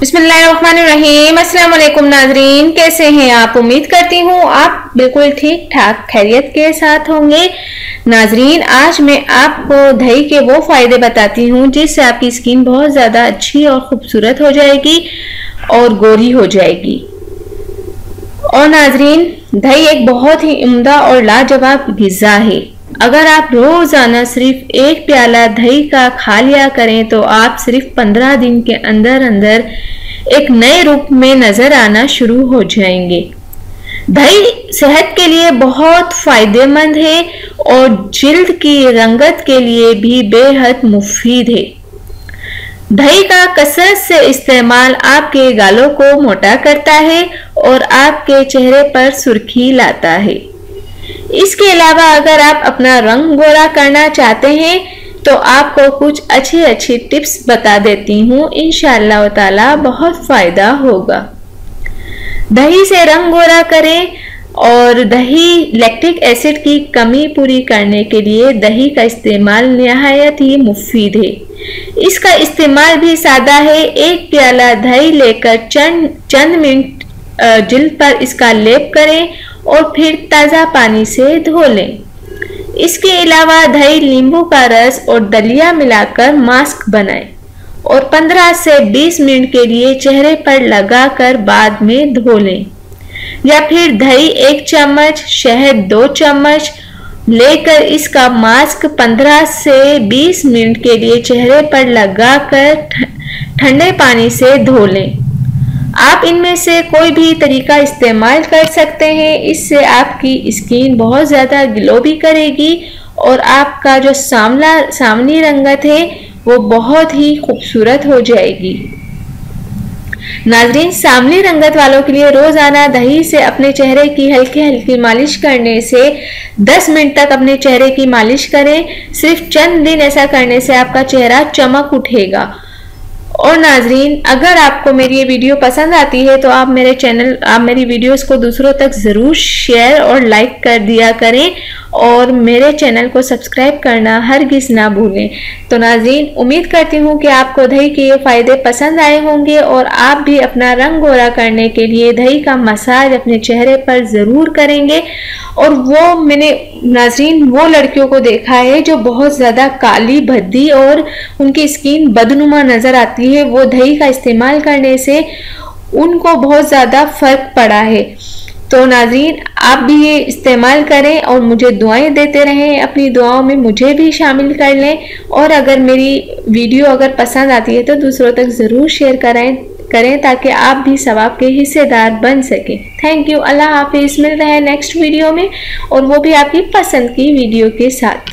बिस्मिल्लाहिर्रहमानिर्रहीम। अस्सलाम वालेकुम नाजरीन, कैसे हैं आप? उम्मीद करती हूँ आप बिल्कुल ठीक ठाक खैरियत के साथ होंगे। नाजरीन, आज मैं आपको दही के वो फायदे बताती हूँ जिससे आपकी स्किन बहुत ज़्यादा अच्छी और खूबसूरत हो जाएगी और गोरी हो जाएगी। और नाजरीन, दही एक बहुत ही उम्दा और लाजवाब ग़िज़ा है। अगर आप रोजाना सिर्फ एक प्याला दही का खा लिया करें तो आप सिर्फ 15 दिन के अंदर अंदर एक नए रूप में नजर आना शुरू हो जाएंगे। दही सेहत के लिए बहुत फायदेमंद है और जिल्द की रंगत के लिए भी बेहद मुफीद है। दही का कसरत से इस्तेमाल आपके गालों को मोटा करता है और आपके चेहरे पर सुर्खी लाता है। इसके अलावा अगर आप अपना रंग गोरा करना चाहते हैं तो आपको कुछ अच्छी टिप्स बता देती हूँ। इंशाअल्लाह ताला बहुत फायदा होगा। दही से रंग गोरा करें। और दही लैक्टिक एसिड की कमी पूरी करने के लिए दही का इस्तेमाल निहायत ही मुफीद है। इसका इस्तेमाल भी सादा है। एक प्याला दही लेकर चंद मिनट जिल्द पर इसका लेप करें और फिर ताज़ा पानी से धो लें। इसके अलावा दही, नींबू का रस और दलिया मिलाकर मास्क बनाएं और 15 से 20 मिनट के लिए चेहरे पर लगाकर बाद में धो लें। या फिर दही 1 चम्मच, शहद 2 चम्मच लेकर इसका मास्क 15 से 20 मिनट के लिए चेहरे पर लगाकर ठंडे पानी से धो लें। आप इनमें से कोई भी तरीका इस्तेमाल कर सकते हैं। इससे आपकी स्किन बहुत ज़्यादा ग्लो भी करेगी और आपका जो सामनी रंगत है वो बहुत ही खूबसूरत हो जाएगी। नाजरीन, सामनी रंगत वालों के लिए रोजाना दही से अपने चेहरे की हल्की हल्की मालिश करने से 10 मिनट तक अपने चेहरे की मालिश करें। सिर्फ चंद दिन ऐसा करने से आपका चेहरा चमक उठेगा। और नाजरीन, अगर आपको मेरी ये वीडियो पसंद आती है तो आप मेरी वीडियोस को दूसरों तक ज़रूर शेयर और लाइक कर दिया करें और मेरे चैनल को सब्सक्राइब करना हरगिज़ ना भूलें। तो नाजरीन, उम्मीद करती हूँ कि आपको दही के ये फ़ायदे पसंद आए होंगे और आप भी अपना रंग गोरा करने के लिए दही का मसाज अपने चेहरे पर ज़रूर करेंगे। और वो मैंने नाजरीन वो लड़कियों को देखा है जो बहुत ज़्यादा काली भद्दी और उनकी स्किन बदनुमा नज़र आती है, वो दही का इस्तेमाल करने से उनको बहुत ज़्यादा फ़र्क पड़ा है। तो नाज़रीन, आप भी ये इस्तेमाल करें और मुझे दुआएं देते रहें। अपनी दुआओं में मुझे भी शामिल कर लें और अगर मेरी वीडियो अगर पसंद आती है तो दूसरों तक ज़रूर शेयर करें ताकि आप भी सवाब के हिस्सेदार बन सकें। Thank you. अल्लाह हाफिज़। मिल रहे हैं नेक्स्ट वीडियो में और वो भी आपकी पसंद की वीडियो के साथ।